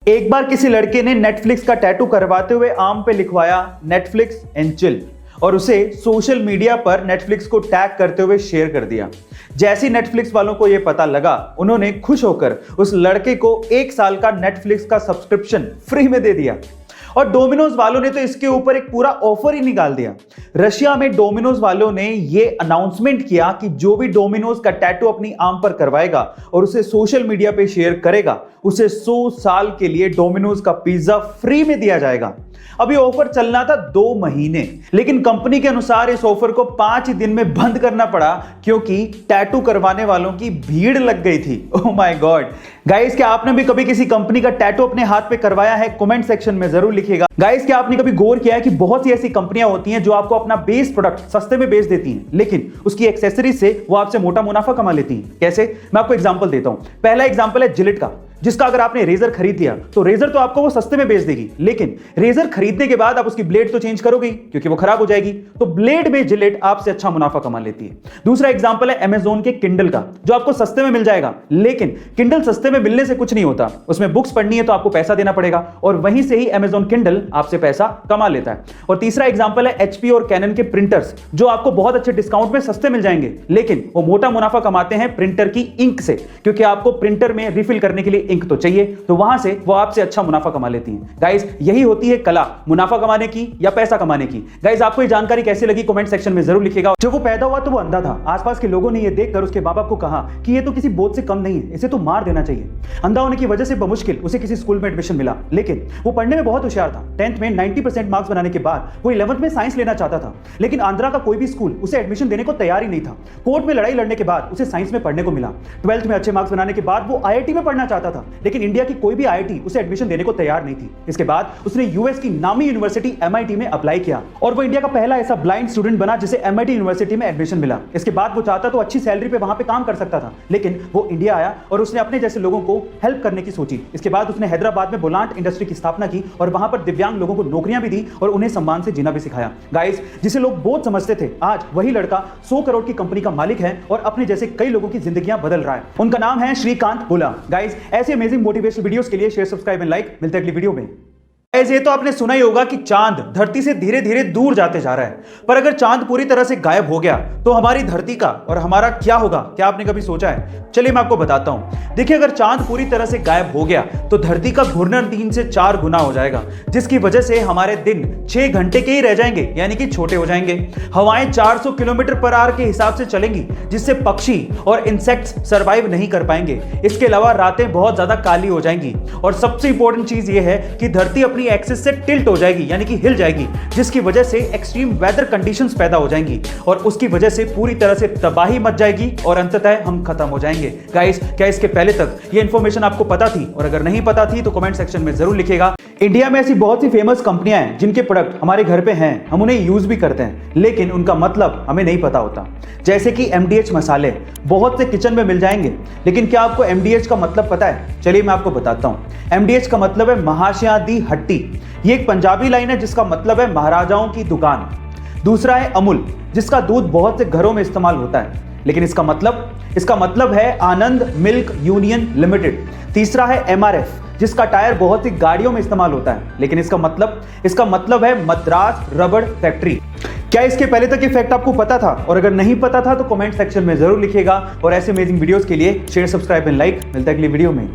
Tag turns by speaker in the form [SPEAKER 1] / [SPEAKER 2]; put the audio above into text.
[SPEAKER 1] एक बार किसी लड़के ने नेटफ्लिक्स का टैटू करवाते हुए आर्म पे लिखवाया नेटफ्लिक्स एंड चिल और उसे सोशल मीडिया पर नेटफ्लिक्स को टैग करते हुए शेयर कर दिया। जैसे नेटफ्लिक्स वालों को यह पता लगा, उन्होंने खुश होकर उस लड़के को 1 साल का नेटफ्लिक्स का सब्सक्रिप्शन फ्री में दे दिया। और डोमिनोज वालों ने तो इसके ऊपर एक पूरा ऑफर ही निकाल दिया। रशिया में डोमिनोज वालों ने यह अनाउंसमेंट किया कि जो भी डोमिनोज का टैटू अपनी आर्म पर करवाएगा और उसे सोशल मीडिया पे शेयर करेगा, उसे 100 साल के लिए डोमिनोज का पिज्जा फ्री में दिया जाएगा। अब ये ऑफर चलना था 2 महीने, लेकिन कंपनी के अनुसार इस ऑफर को 5 ही दिन में बंद करना पड़ा क्योंकि टैटू करवाने वालों की भीड़ लग गई थी। Oh my God. गाइस, क्या आपने भी कभी किसी कंपनी का टैटू अपने हाथ पे करवाया है? कमेंट सेक्शन में जरूर लिखिएगा। गाइस, क्या आपने कभी गौर किया है कि बहुत सी ऐसी कंपनियां होती हैं जो आपको अपना बेस प्रोडक्ट सस्ते में बेच देती हैं, लेकिन उसकी एक्सेसरीज से वो आपसे मोटा मुनाफा कमा लेती हैं। कैसे? मैं आपको एग्जांपल देता हूं। पहला एग्जांपल है जिलेट का, जिसका अगर आपने रेजर खरीद लिया तो रेजर तो आपको वो सस्ते में बेच देगी, लेकिन रेजर खरीदने के बाद आप उसकी ब्लेड तो चेंज करोगे क्योंकि वो खराब हो जाएगी, तो ब्लेड में जिलेट आपसे अच्छा मुनाफा कमा लेती है। दूसरा एग्जांपल है अमेज़न के किंडल का, जो आपको सस्ते में मिल जाएगा, लेकिन किंडल सस्ते में मिलने से कुछ नहीं होता, उसमें बुक्स पढ़नी है तो आपको पैसा देना पड़ेगा और वहीं से ही अमेज़न किंडल आपसे पैसा कमा लेता है। और तीसरा एग्जांपल है एचपी और कैनन के प्रिंटर्स, जो आपको बहुत अच्छे डिस्काउंट में सस्ते मिल जाएंगे, लेकिन वो मोटा मुनाफा कमाते हैं प्रिंटर की इंक से, क्योंकि आपको प्रिंटर में रिफिल करने के लिए इंक तो चाहिए, तो वहां से वो आपसे अच्छा मुनाफा कमा लेती हैं। गाइस, यही होती है कला, मुनाफा कमाने की या पैसा कमाने की। गाइस, आपको ये जानकारी कैसी लगी कमेंट सेक्शन में जरूर लिखिएगा। जब वो पैदा हुआ तो वो अंधा था। आसपास के लोगों ने ये देखकर उसके मां बाप को कहा कि ये तो किसी बोझ से कम नहीं है, इसे तो मार देना चाहिए। अंधा होने की वजह से बमुश्किल उसे किसी स्कूल में एडमिशन मिला, लेकिन वो पढ़ने में बहुत होशियार था। 10th में 90% मार्क्स बनाने के बाद वो 11th में साइंस लेना चाहता था, लेकिन आंध्रा का कोई भी स्कूल उसे एडमिशन देने को तैयार ही नहीं था। कोर्ट में लड़ाई लड़ने के बाद उसे साइंस में पढ़ने को मिला। 12th में अच्छे मार्क्स बनाने के बाद वो आईआईटी में पढ़ना चाहता था, लेकिन इंडिया की कोई भी आईआईटी उसे एडमिशन देने को तैयार नहीं थी। इसके बाद उसने यूएस की नामी यूनिवर्सिटी एमआईटी में अप्लाई किया और वो इंडिया का पहला ऐसा ब्लाइंड स्टूडेंट बना जिसे एमआईटी यूनिवर्सिटी में एडमिशन मिला। इसके बाद वो चाहता तो अच्छी सैलरी पे वहां पे काम कर सकता था, लेकिन वो इंडिया आया और उसने अपने जैसे लोगों को हेल्प करने की सोची। इसके बाद उसने हैदराबाद में बोलांट इंडस्ट्री की स्थापना की और वहां पर दिव्यांग लोगों को नौकरियां भी दी और उन्हें सम्मान से जीना भी सिखाया। गाइस, जिसे लोग बोझ समझते थे, आज वही लड़का 100 करोड़ की कंपनी का मालिक है और अपने जैसे कई लोगों की जिंदगियां बदल रहा है। उनका नाम है श्रीकांत बोला। गाइस, ऐसे अमेजिंग मोटिवेशनल वीडियोस के लिए शेयर, सब्सक्राइब एंड लाइक। मिलते हैं अगली वीडियो में। ये तो आपने सुना ही होगा कि चांद धरती से धीरे धीरे दूर जाते जा रहा है, पर अगर चांद पूरी तरह से गायब हो गया तो हमारी धरती का और हमारा क्या होगा? क्या आपने कभी सोचा है? चलिए मैं आपको बताता हूं। देखिए, अगर चांद पूरी तरह से गायब हो गया तो धरती का घूर्णन 3 से 4 गुना हो जाएगा, जिसकी वजह से हमारे दिन 6 घंटे के ही रह जाएंगे, यानी कि छोटे हो जाएंगे। हवाएं 400 किलोमीटर पर आवर के हिसाब से चलेंगी, जिससे पक्षी और इंसेक्ट्स सर्वाइव नहीं कर पाएंगे। इसके अलावा रातें बहुत ज्यादा काली हो जाएंगी और सबसे इंपॉर्टेंट चीज यह है कि धरती अपनी एक्सिस से टिल्ट हो जाएगी, यानी कि हिल जाएगी, जिसकी वजह से एक्सट्रीम वेदर कंडीशंस पैदा हो जाएंगी और उसकी वजह से पूरी तरह से तबाही मच जाएगी और अंततः हम खत्म हो जाएंगे। गाइस, क्या इसके पहले तक ये इंफॉर्मेशन आपको पता थी? और अगर नहीं पता थी तो कमेंट सेक्शन में जरूर लिखिएगा। इंडिया में ऐसी बहुत सी फेमस कंपनियां हैं जिनके प्रोडक्ट हमारे घर पे हैं, हम उन्हें यूज भी करते हैं, लेकिन उनका मतलब हमें नहीं पता होता। जैसे कि MDH मसाले बहुत से किचन में मिल जाएंगे, लेकिन क्या आपको MDH का मतलब पता है? चलिए मैं आपको बताता हूं। MDH का मतलब है महाशया दी हट्टी। ये एक पंजाबी लाइन है जिसका मतलब है महाराजाओं की दुकान। दूसरा है अमूल, जिसका दूध बहुत से घरों में इस्तेमाल होता है, लेकिन इसका मतलब है आनंद मिल्क यूनियन लिमिटेड। तीसरा है MRF, जिसका टायर बहुत सी गाड़ियों में इस्तेमाल होता है, लेकिन इसका मतलब है मद्रास रबड़ फैक्ट्री। क्या इसके पहले तक ये फैक्ट आपको पता था? और अगर नहीं पता था तो कमेंट सेक्शन में जरूर लिखिएगा। और ऐसे अमेजिंग वीडियोस के लिए शेयर, सब्सक्राइब एंड लाइक। मिलता है अगली वीडियो में।